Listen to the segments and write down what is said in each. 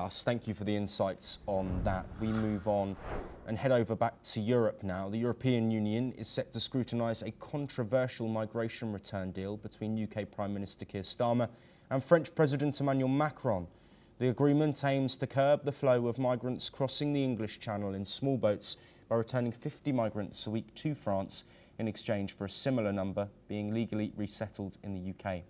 us. Thank you for the insights on that. We move on and head over back to Europe now. The European Union is set to scrutinise a controversial migration return deal between UK Prime Minister Keir Starmer and French President Emmanuel Macron. The agreement aims to curb the flow of migrants crossing the English Channel in small boats by returning 50 migrants a week to France in exchange for a similar number being legally resettled in the UK.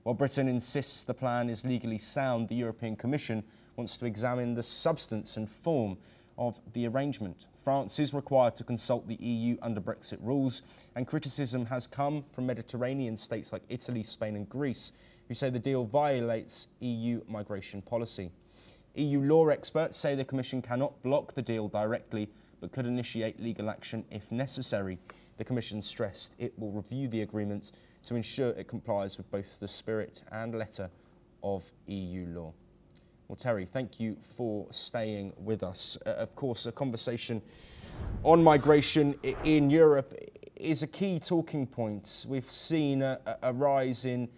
While Britain insists the plan is legally sound, the European Commission wants to examine the substance and form of the arrangement. France is required to consult the EU under Brexit rules, and criticism has come from Mediterranean states like Italy, Spain and Greece, who say the deal violates EU migration policy. EU law experts say the Commission cannot block the deal directly, but could initiate legal action if necessary. The Commission stressed it will review the agreement to ensure it complies with both the spirit and letter of EU law. Well, Terry, thank you for staying with us. Of course, a conversation on migration in Europe is a key talking point. We've seen a rise in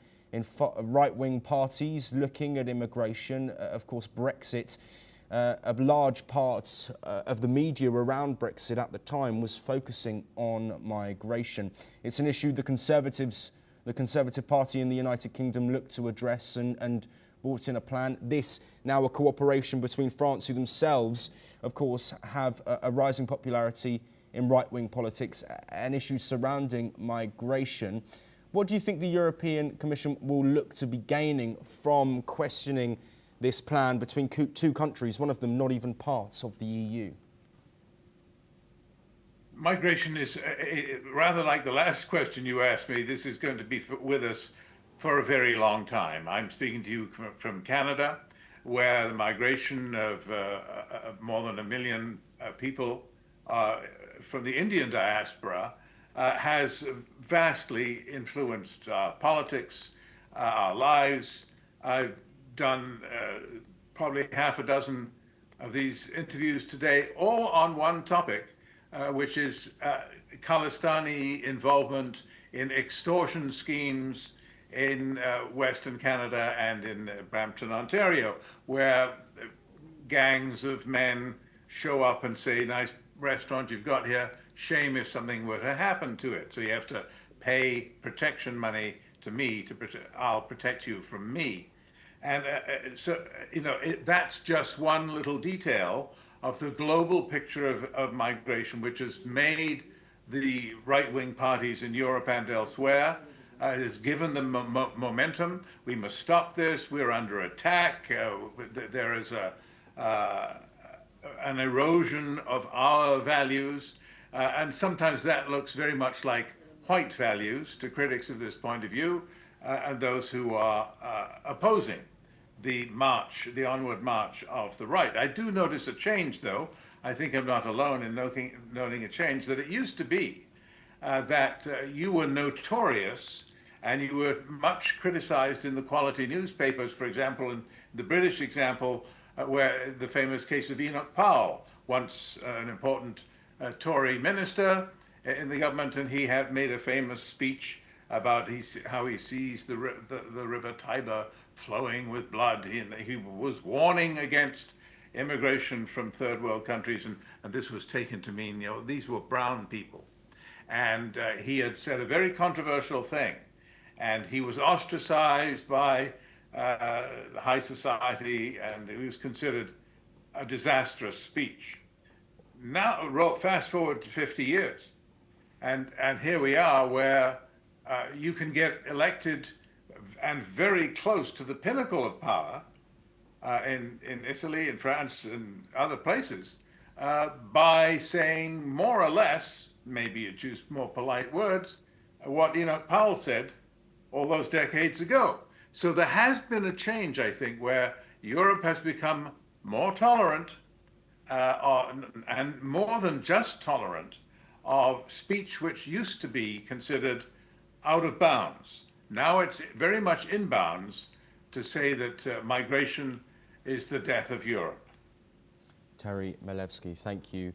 right-wing parties looking at immigration. Of course, Brexit, a large part of the media around Brexit at the time was focusing on migration. It's an issue the Conservative Party in the United Kingdom looked to address and brought in a plan. This now a cooperation between France, who themselves, of course, have a rising popularity in right-wing politics and issues surrounding migration. What do you think the European Commission will look to be gaining from questioning this plan between two countries, one of them not even part of the EU? Migration is rather like the last question you asked me. This is going to be with us for a very long time. I'm speaking to you from Canada, where the migration of more than 1 million people from the Indian diaspora has vastly influenced our politics, our lives. I've done probably half a dozen of these interviews today, all on one topic, which is Khalistani involvement in extortion schemes in Western Canada and in Brampton, Ontario, where gangs of men show up and say, "Nice restaurant you've got here, shame if something were to happen to it. So you have to pay protection money to me, I'll protect you from me." And so, that's just one little detail of the global picture of migration, which has made the right-wing parties in Europe and elsewhere. It has given them momentum. We must stop this. We're under attack. There is an erosion of our values. And sometimes that looks very much like white values to critics of this point of view and those who are opposing the onward march of the right. I do notice a change, though. I think I'm not alone in noting a change, that it used to be that you were notorious and you were much criticized in the quality newspapers, for example, in the British example, where the famous case of Enoch Powell, once an important Tory minister in the government, and he had made a famous speech about how he sees the river Tiber flowing with blood. He was warning against immigration from third world countries, and this was taken to mean, these were brown people. And he had said a very controversial thing, and he was ostracized by high society, and it was considered a disastrous speech. Now, fast forward to 50 years, and here we are, where you can get elected and very close to the pinnacle of power in Italy, in France, and other places, by saying more or less, maybe you choose more polite words, what Enoch Powell said all those decades ago. So there has been a change, I think, where Europe has become more tolerant and more than just tolerant of speech which used to be considered out of bounds. Now it's very much in bounds to say that migration is the death of Europe. Terry Milewski, thank you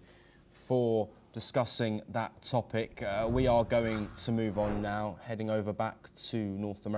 for discussing that topic. We are going to move on now, heading over back to North America.